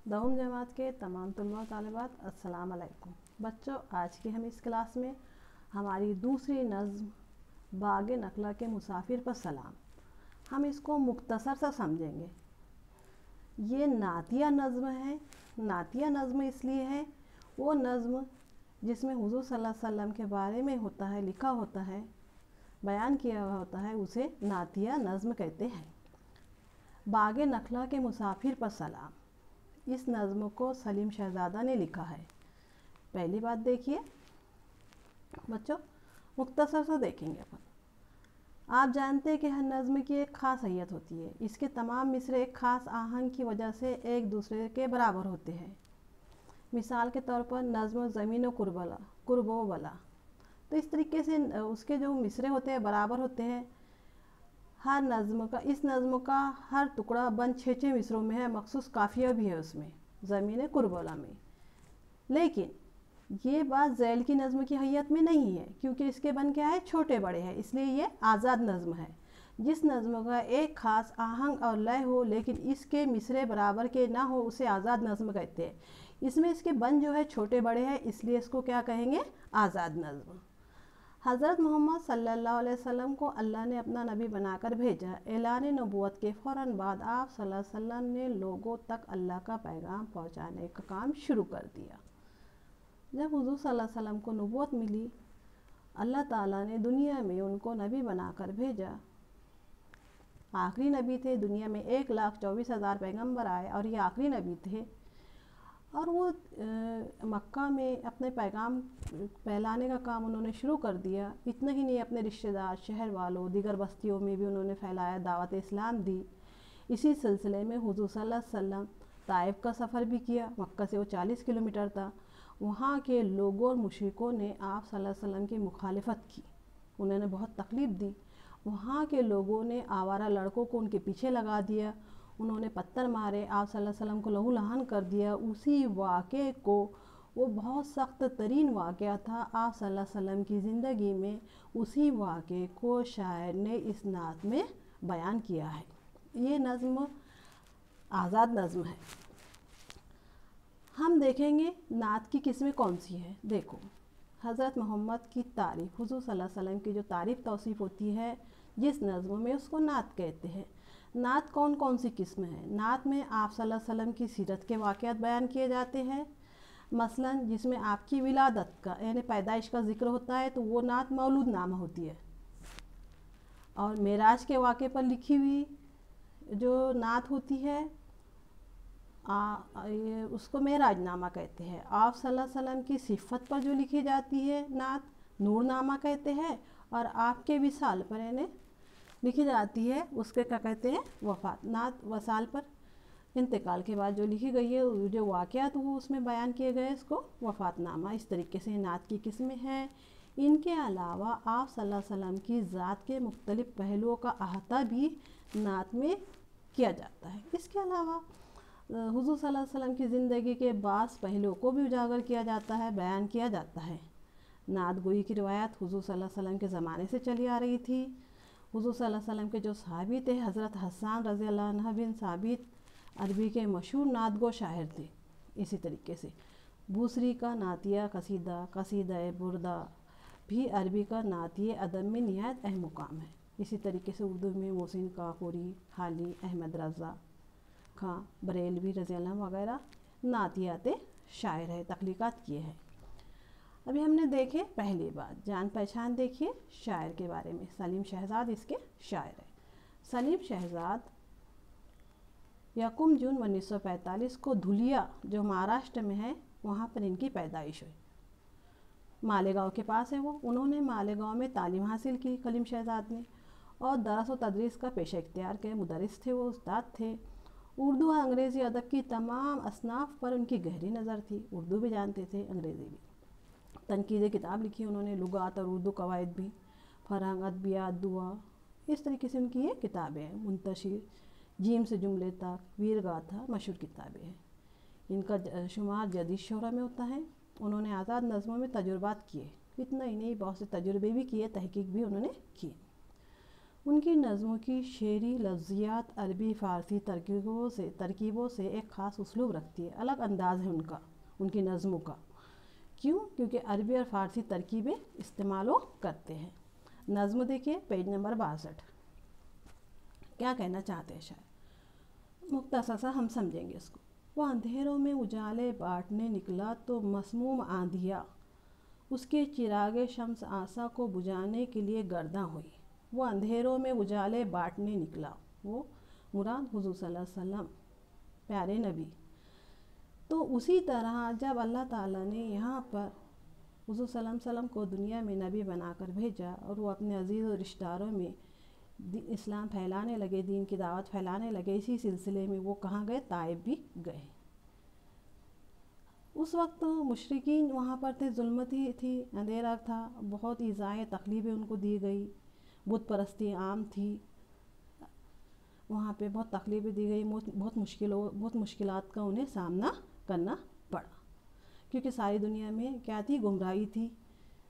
दहम जमात के तमाम तलबा व तालिबात अस्सलाम अलैकुम। बच्चों, आज की हम इस क्लास में हमारी दूसरी नज़्म बाग़े नखला के मुसाफिर पर सलाम, हम इसको मुख्तसर सा समझेंगे। ये नातिया नज़्म है। नातिया नज़्म इसलिए है, वो नज़्म जिसमें हुज़ूर सल्लल्लाहु अलैहि वसल्लम के बारे में होता है, लिखा होता है, बयान किया हुआ होता है, उसे नातिया नज़्म कहते हैं। बाग़े नखला के मुसाफिर पर सलाम, इस नज़्म को सलीम शहज़ादा ने लिखा है। पहली बात देखिए बच्चों, मुख्तसर से देखेंगे अपन। आप जानते हैं कि हर नज़्म की एक ख़ास हैयत होती है। इसके तमाम मिसरे एक ख़ास आहंग की वजह से एक दूसरे के बराबर होते हैं। मिसाल के तौर पर नज़्म ज़मीन कुर्बो बला, तो इस तरीके से उसके जो मिसरे होते हैं बराबर होते हैं। हर नज़्म का, इस नज़्म का हर टुकड़ा बंद 6 मिसरों में है, मखसूस काफ़िया भी है उसमें ज़मीन कुर्बला में। लेकिन ये बात ज़ैल की नज़्म की हैयत में नहीं है, क्योंकि इसके बन क्या है, छोटे बड़े हैं, इसलिए ये आज़ाद नज़्म है। जिस नज़्म का एक ख़ास आहंग और लय हो लेकिन इसके मिसरे बराबर के ना हो, उसे आज़ाद नज़्म कहते हैं। इसमें इसके बन जो है छोटे बड़े हैं, इसलिए इसको क्या कहेंगे, आज़ाद नज़्म। हज़रत मोहम्मद सल्लल्लाहु अलैहि वसल्लम को अल्लाह ने अपना नबी बनाकर भेजा। ऐलान नबूवत के फ़ौरन बाद आप सल्लल्लाहु अलैहि वसल्लम ने लोगों तक अल्लाह का पैगाम पहुंचाने का काम शुरू कर दिया। जब हुज़ूर सल्लल्लाहु अलैहि वसल्लम को नबूवत मिली, अल्लाह ताला ने दुनिया में उनको नबी बनाकर भेजा। आखिरी नबी थे। दुनिया में 1,24,000 पैगम्बर आए और ये आखिरी नबी थे। और वो मक्का में अपने पैगाम फैलाने का काम उन्होंने शुरू कर दिया। इतना ही नहीं, अपने रिश्तेदार, शहर वालों, दीगर बस्तियों में भी उन्होंने फैलाया, दावत इस्लाम दी। इसी सिलसिले में हुज़ूर सल्लल्लाहु अलैहि वसल्लम ताइफ का सफ़र भी किया। मक्का से वो 40 किलोमीटर था। वहाँ के लोगों और मुशरिकों ने आप सल्लल्लाहु अलैहि वसल्लम की मुखालिफत की, उन्होंने बहुत तकलीफ़ दी। वहाँ के लोगों ने आवारा लड़कों को उनके पीछे लगा दिया, उन्होंने पत्थर मारे, आप सल्लल्लाहु अलैहि वसल्लम को लहू लहान कर दिया। उसी वाक़े को, वो बहुत सख्त तरीन वाक़या था आप सल्लल्लाहु अलैहि वसल्लम की ज़िंदगी में, उसी वाक़े को शायर ने इस नात में बयान किया है। ये नज़्म आज़ाद नज़्म है। हम देखेंगे नात की किस्में कौन सी है। देखो, हज़रत मोहम्मद की तारीफ़, हुज़ूर सल्लल्लाहु अलैहि वसल्लम की जो तारीफ़ तौसीफ़ होती है जिस नज़्म में, उसको नात कहते हैं। नात कौन कौन सी किस्म है? नात में आप सल्लल्लाहु अलैहि वसल्लम की सीरत के वाक़यात बयान किए जाते हैं। मसलन जिसमें आपकी विलादत का यानी पैदाइश का ज़िक्र होता है, तो वो नात मौलूद नामा होती है। और मेराज के वाक़े पर लिखी हुई जो नात होती है, उसको मेराज नामा कहते हैं। आप सल्लल्लाहु अलैहि वसल्लम की सिफ़त पर जो लिखी जाती है नात, नूर नामा कहते हैं। और आपके विसाल पर यानी लिखी जाती है, उसके क्या कहते हैं, वफ़ात। नात वसाल पर, इंतकाल के बाद जो लिखी गई है, जो वाक़यात वो उसमें बयान किए गए, इसको वफ़ातनामा। इस तरीके से नात की किस्में हैं। इनके अलावा आप सल्लल्लाहु अलैहि वसल्लम की ज़ात के मुख्तलिफ़ पहलुओं का अहाता भी नात में किया जाता है। इसके अलावा हुज़ूर सल्लल्लाहु अलैहि वसल्लम की ज़िंदगी के बास पहलुओं को भी उजागर किया जाता है, बयान किया जाता है। नात गोई की रिवायत हुज़ूर सल्लल्लाहु अलैहि वसल्लम के ज़माने से चली आ रही थी। हुज़ूर सल्लल्लाहु अलैहि वसल्लम के जो सहाबी थे, हज़रत हसन रज़ियल्लाहु अन्हु बिन साबित अरबी के मशहूर नात गो शायर थे। इसी तरीके से बूसरी का नातिया कसीदा, कसीदा बुर्दा भी अरबी का नातिय अदब में निहायत अहम मुकाम है। इसी तरीके से उर्दू में मोहसिन काकोरी, हाली, अहमद रज़ा खां बरेलवी रज़ियल्लाहु वगैरह नातियात शायर है, तख्लीक़ात किए हैं। अभी हमने देखे पहली बात, जान पहचान देखिए शायर के बारे में। सलीम शहज़ाद इसके शायर है। सलीम शहज़ाद यकम जून 1945 को धुलिया जो महाराष्ट्र में है, वहाँ पर इनकी पैदाइश हुई। मालेगांव के पास है वो। उन्होंने मालेगांव में तालीम हासिल की सलीम शहज़ाद ने, और दरस व तदरीस का पेशा इख्तियार किया। मुदर्रिस थे वो, उस्ताद थे। उर्दू और अंग्रेज़ी अदब की तमाम असनाफ़ पर उनकी गहरी नज़र थी। उर्दू भी जानते थे, अंग्रेज़ी भी। तनकीद किताब लिखी उन्होंने, लुगात और उर्दू कवायद भी, फ़रहंग, अदबियात, दुआ, इस तरीके से उनकी ये किताबें हैं। मुंतशिर, जीम से जुमले तक, वीर गाथा मशहूर किताबें हैं। इनका शुमार जदीद शोरा में होता है। उन्होंने आज़ाद नज़्मों में तजुर्बात किए। इतना ही नहीं, बहुत से तजुर्बे भी किए, तहकीक भी उन्होंने किए। ان کی نظموں کی شعری لفظیات عربی فارسی ترکیبوں سے ایک خاص اسلوب رکھتی ہے، الگ انداز ہے ان کی نظموں کا۔ کیوں؟ کیونکہ عربی اور فارسی ترکیبیں استعمال کرتے ہیں۔ نظم دیکھیے پیج نمبر 62، کیا کہنا چاہتے ہیں شاعر، مختصر سا ہم سمجھیں گے اس کو۔ وہ اندھیروں میں اجالے بانٹنے نکلا تو مسموم آندھیا، اس کے چراغ شمس آسا کو بجھانے کے لیے گرداں ہوئی۔ وہ اندھیروں میں اجالے بانٹنے نکلا، وہ مراد حضور صلی اللہ علیہ وسلم پیارے نبی۔ تو اسی طرح جب اللہ تعالیٰ نے یہاں پر حضور صلی اللہ علیہ وسلم کو دنیا میں نبی بنا کر بھیجا اور وہ اپنے عزیز و رشتہ داروں میں اسلام پھیلانے لگے، دین کی دعوت پھیلانے لگے، اسی سلسلے میں وہ کہاں گئے؟ طائف بھی گئے۔ اس وقت مشرکین وہاں پر تھے، ظلمت ہی تھی، اندھیرا تھا، بہت ایذائیں تکلیفیں ان کو دی گئی، بت پرستی عام تھی، وہاں پہ بہت تکلیفیں دی گئی، بہت مشکلات کا انہیں سامنا کرنا پڑا، کیونکہ ساری دنیا میں کیا تھی؟ گمراہی تھی،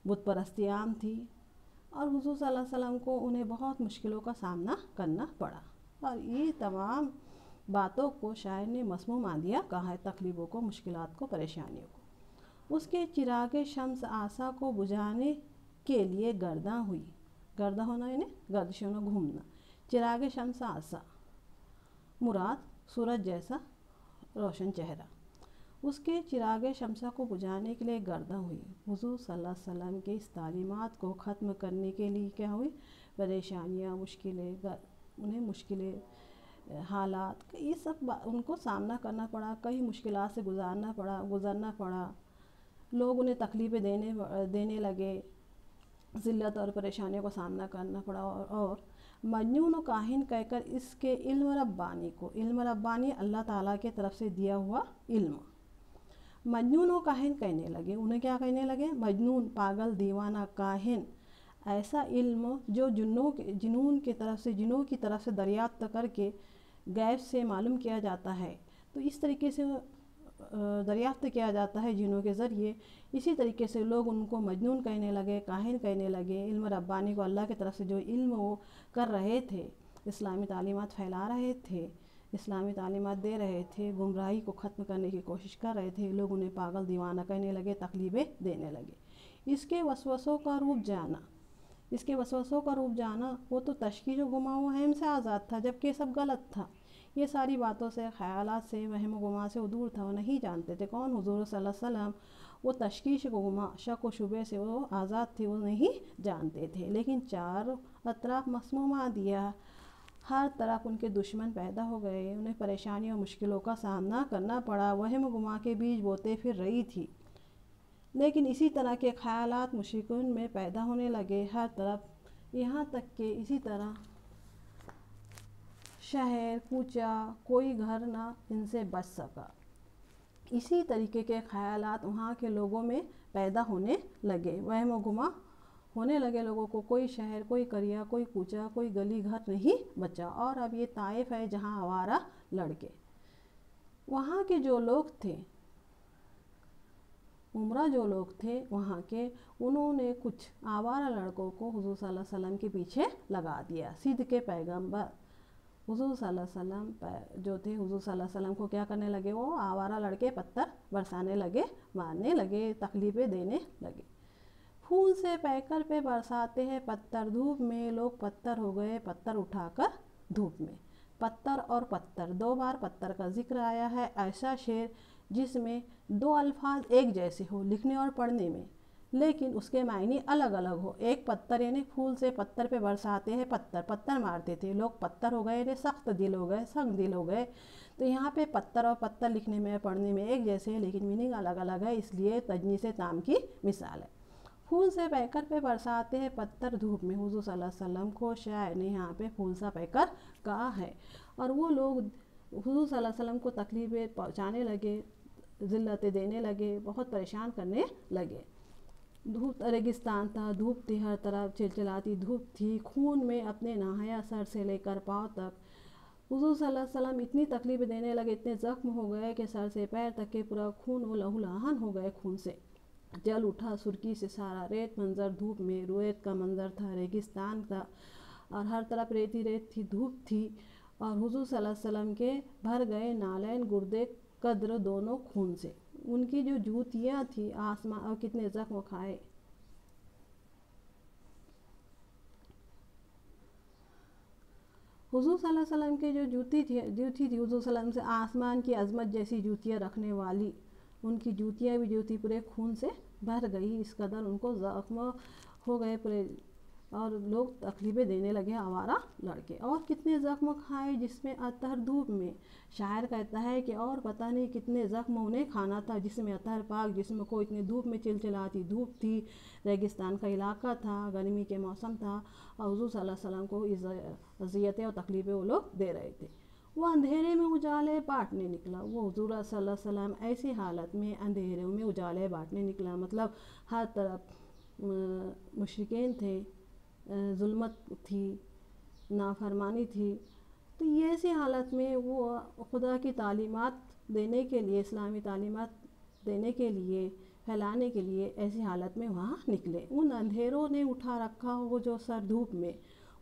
بت پرستی عام تھی، اور حضور صلی اللہ علیہ وسلم کو انہیں بہت مشکلوں کا سامنا کرنا پڑا۔ اور یہ تمام باتوں کو شاعر نے مسموم آندھیا کہا ہے، تکلیفوں کو، مشکلات کو، پریشانیوں کو۔ اس کے چراغ شمس آسا کو بجھانے کے لیے گرداں ہوئی، گرداں ہونا یعنی گردش ہونا، گھومنا، چراغ شمس آسا مراد سورج جیسا روشن چہرہ، اس کے چراغ شمسہ کو بجھانے کے لیے گرداں ہوئی۔ حضور صلی اللہ علیہ وسلم کے اس تعلیمات کو ختم کرنے کے لیے کیا ہوئی؟ پریشانیاں، مشکلیں، حالات، یہ سب ان کو سامنا کرنا پڑا، کئی مشکلات سے گزرنا پڑا، لوگ انہیں تکلیفیں دینے لگے، ذلت اور پریشانیوں کا سامنا کرنا پڑا، اور مجنون و کاہن کہہ کر اس کے علم ربانی اللہ تعالیٰ کی طرف سے دیا ہوا علم، مجنون و کاہن کہنے لگے، انہیں کیا کہنے لگے؟ مجنون، پاگل، دیوانہ، کاہن، ایسا علم جو جنوں کی طرف سے دریافت کر کے غیب سے معلوم کیا جاتا ہے، تو اس طریقے سے دریافت کیا جاتا ہے جنوں کے ذریعے، اسی طریقے سے لوگ ان کو مجنون کہنے لگے، کاہن کہنے لگے۔ علم ربانی کو اللہ کی طرف سے جو علم وہ کر رہے تھے، اسلامی تعلیمات پھیلا رہے تھے، اسلامی تعلیمات دے رہے تھے، گمراہی کو ختم کرنے کی کوشش کر رہے تھے، لوگ انہیں پاگل، دیوانہ کہنے لگے، تکلیفیں دینے لگے۔ اس کے وسوسوں کا روپ جانا، وہ تو تشکیش و گما و وہم سے آزاد تھا، جبکہ یہ سب غلط تھا، یہ ساری باتوں سے، خیالات سے، وہم و گما سے وہ دور تھا، وہ نہیں جانتے تھے کون حضور صلی اللہ علیہ وسلم، وہ تشکیش و گما، شک و شبہ سے وہ آزاد تھے، وہ نہیں جانتے تھے، لیکن چار اطراف مسموم آندھیا، ہر طرف ان کے دشمن پیدا ہو گئے، انہیں پریشانیوں اور مشکلوں کا سامنا کرنا پڑا، وہم و گما کے بیج بوتے پھر رہی تھی، لیکن اسی طرح کے خیالات مشرکین میں پیدا ہونے لگے ہر طرف، یہاں تک کہ اسی طرح شہر کوچہ، کوئی گھر نہ ان سے بچ سکا، اسی طریقے کے خیالات وہاں کے لوگوں میں پیدا ہونے لگے، وہم و گما ہونے لگے لوگوں کو، کوئی شہر، کوئی قریہ، کوئی کوچہ، کوئی گلی گھر نہیں بچا، اور اب یہ طائف ہے جہاں آوارہ لڑکے، وہاں کے جو لوگ تھے، عمرہ جو لوگ تھے وہاں کے، انہوں نے کچھ آوارہ لڑکوں کو حضور صلی اللہ علیہ وسلم کے پیچھے لگا دیا۔ صدق پیغمبر حضور صلی اللہ علیہ وسلم جو تھے، حضور صلی اللہ علیہ وسلم کو کیا کرنے لگے؟ وہ آوارہ لڑکے پتھر برسانے لگے، مارنے لگے، تکلیفیں دینے لگے۔ پھول سے پیکر پہ برساتے ہیں پتھر دھوپ میں، لوگ پتھر ہو گئے پتھر اٹھا کر دھوپ میں۔ پتھر اور پتھر، دو بار پتھر کا ذکر آیا ہے، ایسا شعر جس میں دو الفاظ ایک جیسے ہو لکھنے اور پڑھنے میں، لیکن اس کے معنی الگ الگ ہو۔ ایک پتھر یعنی پھول سے پتھر پہ برساتے ہیں پتھر مارتے تھے لوگ، پتھر ہو گئے یعنی سخت دل ہو گئے، سنگ دل ہو گئے، تو یہاں پہ پتھر اور پتھر لکھنے میں پڑھنے میں ایک جیسے ہیں، لیکن میننگ الگ الگ ہے، اس لیے تجنیس تام کی مثال ہے۔ پھول سے پیکر پہ برساتے ہیں پتھر دھوپ میں، حضور صلی اللہ علیہ وسلم کو شاعر نے یہاں پہ پھول سا پیکر کہا ہے، اور وہ لوگ حضور صلی اللہ علیہ وسلم کو تکلیفیں پہنچانے لگے، ذلتیں دینے لگے، بہت پریشان کرنے لگے۔ دھوپ، ریگستان تھا، دھوپ تھی ہر طرف، چلچلاتی دھوپ تھی، خون میں اپنے نہایا سر سے لے کر پاؤں تک، حضور صلی اللہ علیہ وسلم اتنی تکلیفیں دینے لگے، اتنے زخم ہو گئے کہ سر سے پیر تک کے پورا خون و لہو لہان ہو گئے، خون سے جل اٹھا سرخی سے سارا، ریت منظر دھوپ میں، ریت کا منظر تھا، ریگستان تھا، اور ہر طرف ریتی ریت تھی، دھوپ تھی، اور حضور صلی اللہ علیہ وسلم کے بھر گئے نالین گردے قدر دونوں خون سے، ان کی جو جوتیاں تھیں آسمان، اور کتنے زخم کھائے۔ حضور صلی اللہ علیہ وسلم کی جو جوتی تھی حضور صلی اللہ علیہ وسلم سے آسمان کی عظمت جیسی جوتیاں رکھنے والی، ان کی جوتیاں بھی جو تھی پورے خون سے بھر گئی، اس قدر ان کو زخم ہو گئے پورے، اور لوگ تکلیفیں دینے لگے آوارہ لڑکے، اور کتنے زخم کھائے جس میں اطہر دھوپ میں۔ شاعر کہتا ہے کہ اور پتہ نہیں کتنے زخم انہیں کھانا تھا، جس میں اطہر پاک جسم کو اتنی دھوپ میں چلچلاتی دھوپ تھی، ریگستان کا علاقہ تھا، گرمی کے موسم تھا، اور حضور صلی اللہ علیہ وسلم کو اذیتیں اور تکلیفیں وہ لوگ دے رہے تھے۔ وہ اندھیرے میں اجالے بانٹنے نکلا، وہ حضور صلی اللہ علیہ وسلم ایسی حالت میں اندھیروں میں اجالے بانٹنے نکلا، مطلب ہر طرف مشرکین تھے، ظلمت تھی، نافرمانی تھی، تو یہ ایسی حالت میں وہ خدا کی تعلیمات دینے کے لیے، اسلامی تعلیمات دینے کے لیے، پھیلانے کے لیے ایسی حالت میں وہاں نکلے۔ ان اندھیروں نے اٹھا رکھا ہو جو سر دھوپ میں،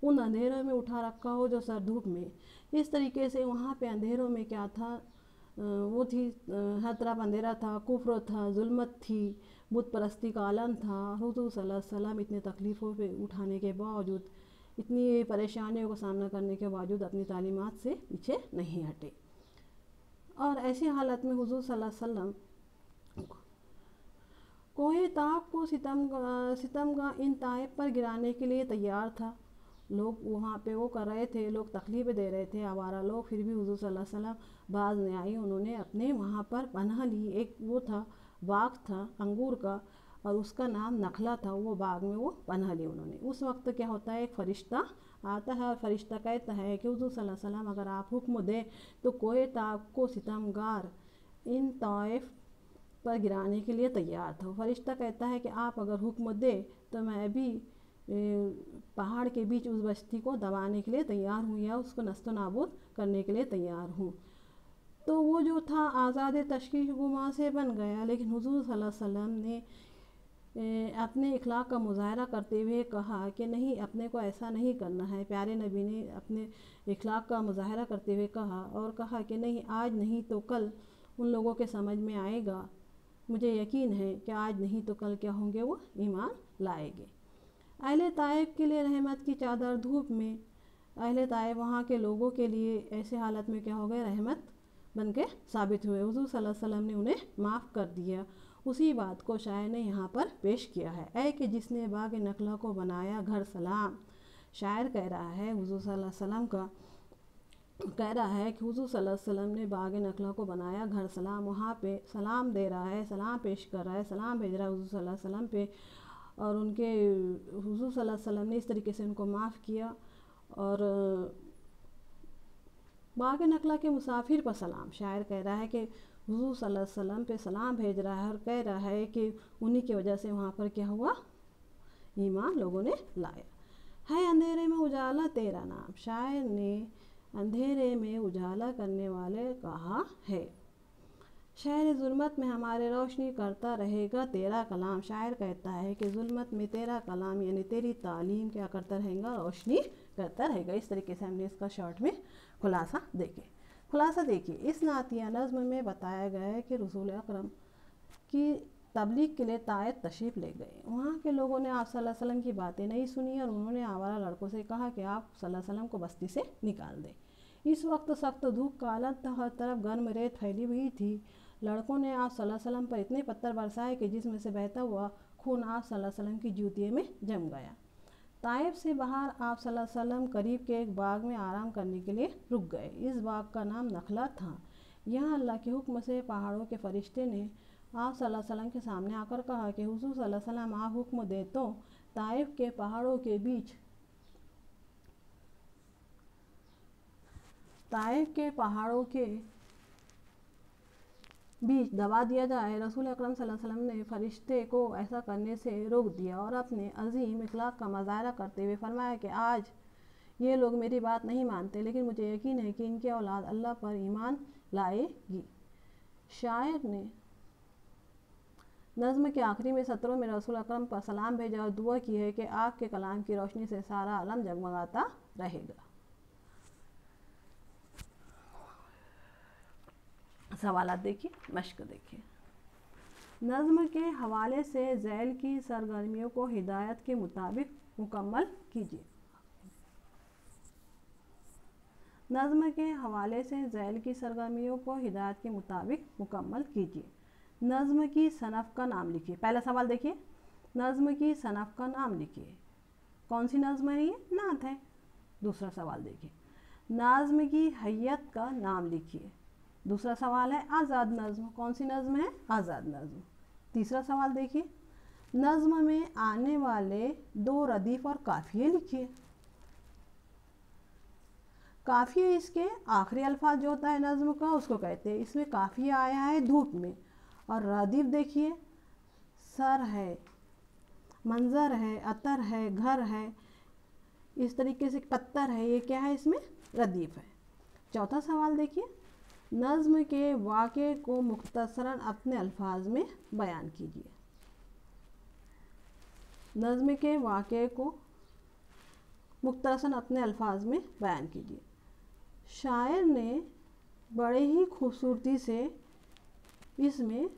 ان اندھیروں میں اٹھا رکھا ہو جو سر دھوپ میں، اس طریقے سے وہاں پہ اندھیروں میں کیا تھا، وہ تھی ہر طرف اندھیرا تھا، کفر تھا، ظلمت تھی، بت پرستی کا عالم تھا۔ حضور صلی اللہ علیہ وسلم اتنے تکلیفوں پہ اٹھانے کے باوجود، اتنی پریشانیوں کا سامنا کرنے کے باوجود اپنی تعلیمات سے پیچھے نہیں ہٹے، اور ایسی حالت میں حضور صلی اللہ علیہ وسلم کوہ طاف کو ستمگاہ ان طائف پر گرانے کے لیے تیار تھا۔ لوگ وہاں پہ وہ کر رہے تھے، لوگ تکلیفیں دے رہے تھے آوارہ لوگ، پھر بھی حضور صلی اللہ علیہ وسلم باز نہیں آئی، انہوں نے اپنے وہاں پر پناہ لی۔ ایک وہ تھا باغ تھا انگور کا، اور اس کا نام نخلا تھا، وہ باغ میں وہ پناہ لی انہوں نے۔ اس وقت کیا ہوتا ہے، ایک فرشتہ آتا ہے اور فرشتہ کہتا ہے کہ حضور صلی اللہ علیہ وسلم اگر آپ حکم دیں تو کوہ طاف کو ستمگار ان طائف پر گرانے کے لیے تیار تھا۔ فرشتہ کہتا ہے کہ آپ اگر حکم دیں تو میں بھی پہاڑ کے بیچ اس بستی کو دبانے کے لیے تیار ہوں، یا اس کو نیست و نابود کرنے کے لیے تیار ہوں۔ تو وہ جو تھا آزاد تشکیش گما سے بن گیا، لیکن حضور صلی اللہ علیہ وسلم نے اپنے اخلاق کا مظاہرہ کرتے ہوئے کہا کہ نہیں، اپنے کو ایسا نہیں کرنا ہے۔ پیارے نبی نے اپنے اخلاق کا مظاہرہ کرتے ہوئے کہا، اور کہا کہ نہیں، آج نہیں تو کل ان لوگوں کے سمجھ میں آئے گا، مجھے یقین ہے کہ آج نہیں تو کل کیا ہوں گے، وہ ایمان لائیں گے۔ اہل طائف کے لیے رحمت کی چادر دھوپ میں، اہل طائف وہاں کے لوگوں کے لیے ایسے حالت میں کیا ہو گئے، رحمت بن کے ثابت ہوئے۔ حضور صلی اللہ علیہ وسلم نے انہیں معاف کر دیا۔ اسی بات کو شاعر نے یہاں پر پیش کیا ہے، اے کہ جس نے باغ نخلا کو بنایا گھر سلام۔ شاعر کہہ رہا ہے حضور صلی اللہ علیہ وسلم کا، کہہ رہا ہے کہ حضور صلی اللہ علیہ وسلم نے باغ نخلا کو بنایا گھر سلام، وہاں پہ سلام دے رہا ہے، سلام پیش کر رہا ہے، سلام بھیج رہا ہے حضور صلی اللہ علیہ وسلم پہ، اور ان کے حضور صلی اللہ علیہ وسلم نے اس طریقے سے ان کو معاف کیا۔ اور باغ نخلا کے مسافر پر سلام، شاعر کہہ رہا ہے کہ حضور صلی اللہ علیہ وسلم پہ سلام بھیج رہا ہے، اور کہہ رہا ہے کہ انہی کی وجہ سے وہاں پر کیا ہوا، ایمان لوگوں نے لایا۔ ہے اندھیرے میں اجالا تیرا نام، شاعر نے اندھیرے میں اجالا کرنے والے کہا ہے، شہر ظلمت میں ہمارے روشنی کرتا رہے گا تیرا کلام۔ شاعر کہتا ہے کہ ظلمت میں تیرا کلام یعنی تیری تعلیم کیا کرتا رہے گا، روشنی کرتا رہے گا۔ اس طریقے سے ہم نے اس کا شارٹ میں خلاصہ دیکھیے۔ اس نعتیہ نظم میں بتایا گیا ہے کہ رسول اکرم کی تبلیغ کے لیے طائف تشریف لے گئے، وہاں کے لوگوں نے آپ صلی اللہ علیہ وسلم کی باتیں نہیں سنی، اور انہوں نے آوارہ لڑکوں سے کہا کہ آپ صلی اللہ علیہ وسلم کو بستی سے نکال دیں۔ اس وقت سخت دھوپ کا عالم تھا، ہر طرف گرم ریت پھیلی ہوئی تھی۔ لڑکوں نے آپ صلی اللہ علیہ وسلم پر اتنے پتھر برسائے کہ جس میں سے بہتا ہوا خون آپ صلی اللہ علیہ وسلم کی جوتیے میں جم گیا۔ طائف سے باہر آپ صلی اللہ علیہ وسلم قریب کے ایک باغ میں آرام کرنے کے لیے رک گئے۔ اس باغ کا نام نخلا تھا۔ یہاں اللہ کے حکم سے پہاڑوں کے فرشتے نے آپ صلی اللہ علیہ وسلم کے سامنے آ کر کہا کہ حضور صلی اللہ علیہ وسلم آپ حکم دیں تو طائف کے پہاڑوں کے بیچ دبا دیا جائے۔ رسول اکرم صلی اللہ علیہ وسلم نے فرشتے کو ایسا کرنے سے روک دیا، اور اپنے عظیم اخلاق کا مظاہرہ کرتے ہوئے فرمایا کہ آج یہ لوگ میری بات نہیں مانتے، لیکن مجھے یقین ہے کہ ان کی اولاد اللہ پر ایمان لائے گی۔ شاعر نے नज़्म के आखिरी में सत्रों में रसूल अकरम पर सलाम भेजा और दुआ की है कि आपके कलाम की रोशनी से सारा आलम जगमगाता रहेगा। सवालात देखिए, मश्क देखिए। नज़्म के हवाले से ज़ैल की सरगर्मियों को हिदायत के मुताबिक मुकम्मल कीजिए। नज़्म के हवाले से ज़ैल की सरगर्मियों को हिदायत के मुताबिक मुकम्मल कीजिए। नज़्म की सनफ़ का नाम लिखिए। पहला सवाल देखिए, नज़्म की सनफ़ का नाम लिखिए। कौन सी नज़्म है ये? नात है। दूसरा सवाल देखिए, नज़्म की हैयत का नाम लिखिए। दूसरा सवाल है आज़ाद नज़्म। कौन सी नज़्म है? आज़ाद नज़्म। तीसरा सवाल देखिए, नज़्म में आने वाले दो रदीफ़ और काफ़िये लिखिए। काफ़िया इसके आखिरी अल्फाज जो होता है नज़्म का, उसको कहते हैं। इसमें काफ़िया आया है धूप में। और रदीफ़ देखिए, सर है, मंज़र है, अतर है, घर है, इस तरीके से पत्थर है, ये क्या है? इसमें रदीफ़ है। चौथा सवाल देखिए, नज़्म के वाक़े को मुख्तसरन अपने अल्फाज में बयान कीजिए। नज़्म के वाक़े को मुख्तसरन अपने अल्फाज में बयान कीजिए। शायर ने बड़े ही खूबसूरती से इसमें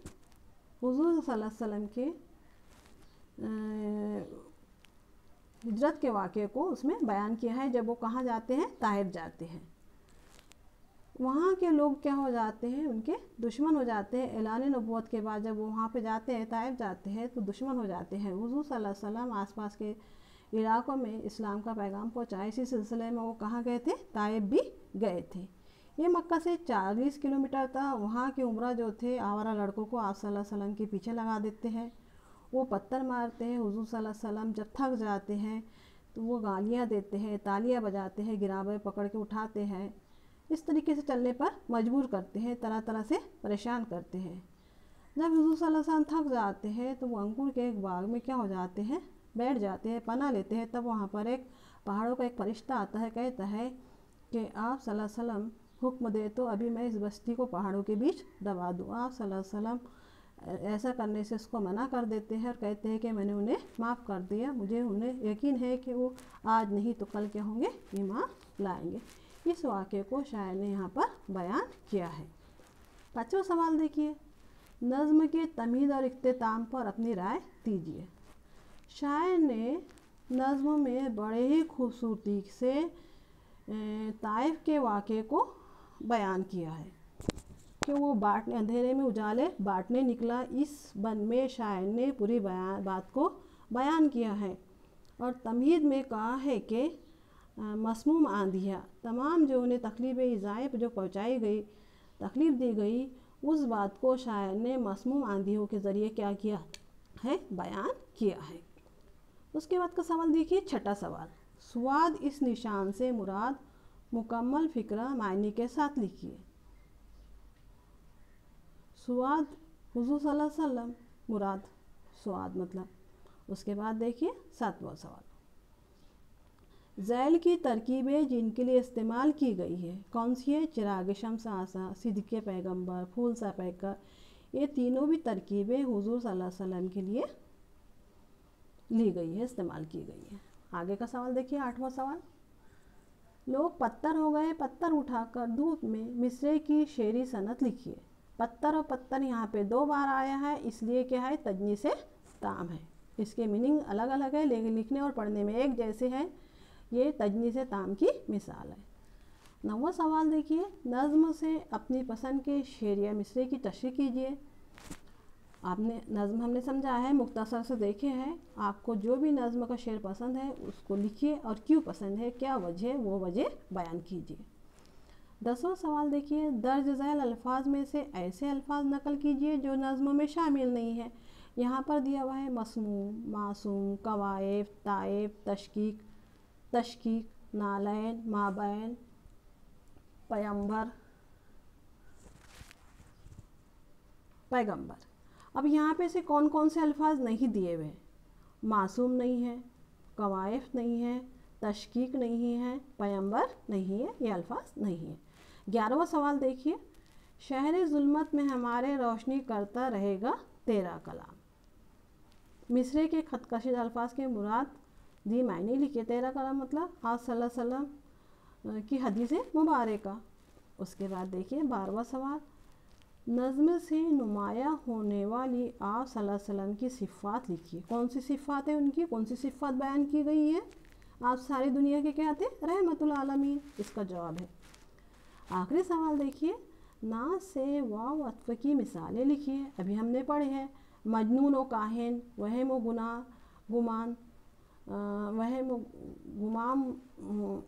हुज़ूर सल्लल्लाहु अलैहि वसल्लम के हिजरत के वाक़े को उसमें बयान किया है। जब वो कहाँ जाते हैं? ताइफ जाते हैं। वहाँ के लोग क्या हो जाते हैं? उनके दुश्मन हो जाते हैं। ऐलान नबूवत के बाद जब वो वहाँ पे जाते हैं, ताइफ जाते हैं, तो दुश्मन हो जाते हैं। हुज़ूर सल्लल्लाहु अलैहि वसल्लम आसपास के इलाक़ों में इस्लाम का पैगाम पहुँचाए। इसी सिलसिले में वो कहाँ गए थे? ताइफ भी गए थे। ये मक्का से 40 किलोमीटर था। वहाँ के उमरा जो थे, आवारा लड़कों को आप सल्लल्लाहु अलैहि वसल्लम के पीछे लगा देते हैं। वो पत्थर मारते हैं। हुज़ूर सल्लल्लाहु अलैहि वसल्लम जब थक जाते हैं तो वो गालियाँ देते हैं, तालियाँ बजाते हैं, गिरावे पकड़ के उठाते हैं, इस तरीके से चलने पर मजबूर करते हैं, तरह तरह से परेशान करते हैं। जब हुज़ूर सल्लल्लाहु अलैहि वसल्लम थक जाते हैं तो वो अंगूर के एक बाग में क्या हो जाते हैं? बैठ जाते हैं, पनाह लेते हैं। तब वहाँ पर एक पहाड़ों का एक फरिश्ता आता है, कहता है कि आप सल्लल्लाहु अलैहि वसल्लम हुक्म दे तो अभी मैं इस बस्ती को पहाड़ों के बीच दबा दूँ। आप सल्लल्लाहु अलैहि वसल्लम ऐसा करने से उसको मना कर देते हैं और कहते हैं कि मैंने उन्हें माफ़ कर दिया, मुझे उन्हें यकीन है कि वो आज नहीं तो कल क्या होंगे? ईमान लाएंगे। इस वाक़े को शायर ने यहाँ पर बयान किया है। पाँचवा सवाल देखिए, नज़्म के तमीज़ और इख्तिताम पर अपनी राय दीजिए। शायर ने नज़्म में बड़े ही खूबसूरती से ताइफ के वाक़े को बयान किया है कि वो बाँटने, अंधेरे में उजाले बाँटने निकला। इस बन में शायर ने पूरी बात को बयान किया है और तमहीद में कहा है कि मसमूम आंधियाँ, तमाम जो उन्हें तकलीफ़ इज़ाए जो पहुँचाई गई, तकलीफ़ दी गई, उस बात को शायर ने मसमूम आंधियों के ज़रिए क्या किया है? बयान किया है। उसके बाद का सवाल देखिए, छठा सवाल, स्वाद इस निशान से मुराद मुकम्मल फ़िक्रा मायने के साथ लिखिए। स्वाद हुज़ूर सल्लल्लाहु अलैहि वसल्लम, मुराद स्वाद मतलब। उसके बाद देखिए सातवां सवाल, ज़ैल की तरकीबें जिनके लिए इस्तेमाल की गई है कौन सी है? चिराग शम्स आसा, सिद्क़े पैगंबर, फूल सा पैकर, ये तीनों भी तरकीबें हुज़ूर सल्लल्लाहु अलैहि वसल्लम के लिए ली गई है, इस्तेमाल की गई है। आगे का सवाल देखिए, आठवां सवाल, लोग पत्थर हो गए, पत्थर उठाकर धूप में मिसरे की शेरी सनत लिखिए। पत्थर और पत्थर यहाँ पे 2 बार आया है, इसलिए क्या है? तजनी से ताम है। इसके मीनिंग अलग अलग है लेकिन लिखने और पढ़ने में एक जैसे हैं। ये तजनी से ताम की मिसाल है। 9वां सवाल देखिए, नज़्म से अपनी पसंद के शेर या मिसरे की तशरीह कीजिए। आपने नज़्म हमने समझा है, मुख्तसर से देखे हैं। आपको जो भी नज़्म का शेर पसंद है उसको लिखिए और क्यों पसंद है, क्या वजह है, वो वजह बयान कीजिए। 10वां सवाल देखिए, दर्ज झैल अल्फाज में से ऐसे अल्फाज नकल कीजिए जो नज़्म में शामिल नहीं है। यहाँ पर दिया हुआ है मसमूम, मासूम, कवाइफ, ताइफ, तशकीक, नालैन, माबैन, पैगंबर। अब यहाँ पे से कौन कौन से अल्फाज नहीं दिए हुए? मासूम नहीं है, कवाइफ नहीं है, तशकीक नहीं है, पैगंबर नहीं है, ये अल्फाज नहीं है। 11वां सवाल देखिए, शहर ज़ुल्मत में हमारे रोशनी करता रहेगा तेरा कलाम। मिसरे के खतकशिश अल्फाज के मुराद दी मायने लिखिए। 13 का मतलब आप सल्लल्लाहु अलैहि वसल्लम की हदीस मुबारका। उसके बाद देखिए 12वां सवाल, नज़्म से नुमाया होने वाली आप सल्लल्लाहु अलैहि वसल्लम की सिफ़ात लिखिए। कौन सी सिफ़ात है उनकी, कौन सी सिफ़ात बयान की गई है? आप सारी दुनिया के क्या थे? रहमतुल आलमीन। इसका जवाब है। आखिरी सवाल देखिए, ना से वाव अत्फ की मिसालें लिखिए। अभी हमने पढ़े हैं मजनून व काहिन, वहम व गुमान,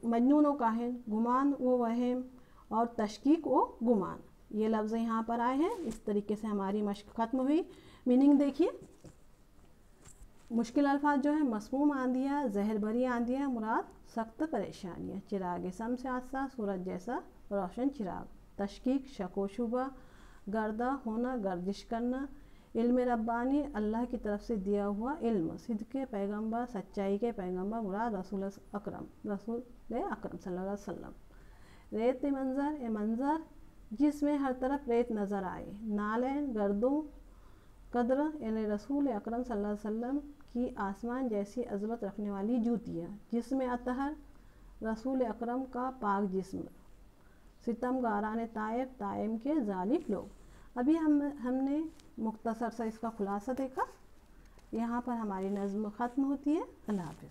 मजनून व काहिन, गुमान व वहम और तशकीक व गुमान, ये लफ्ज़ यहाँ पर आए हैं। इस तरीके से हमारी मश्क ख़त्म हुई। मीनिंग देखिए, मुश्किल अल्फाज जो है मसमूम आंधियाँ, जहर भरी आंधियाँ, मुराद सख्त परेशानियाँ। चिराग शम से आसा, सूरज जैसा रोशन चिराग। तशकीक शक व शुबा, गर्दा होना, गर्दिश करना। इल्म रब्बानी, अल्लाह की तरफ से दिया हुआ इल्म। सिद्क़ के पैगम्बर, सच्चाई के पैगम्बर, मुराद रसूल अकरम सल्लल्लाहु अलैहि वसल्लम। रेत मंज़र, ए मंज़र जिसमें हर तरफ रेत नज़र आए। नालैन, गर्दों, कद्र यानी रसूल अकरम सल्लल्लाहु अलैहि वसल्लम की आसमान जैसी अज़मत रखने वाली जूतियाँ। जिसमें अतहर, रसूल अकरम का पाक जिस्म। सितमगारान ताइफ, ताइम के ज़ालिम लोग। अभी हमने मुख्तसर सा इसका खुलासा देखा। यहाँ पर हमारी नज़्म ख़त्म होती है। अल्लाह हाफ़िज़।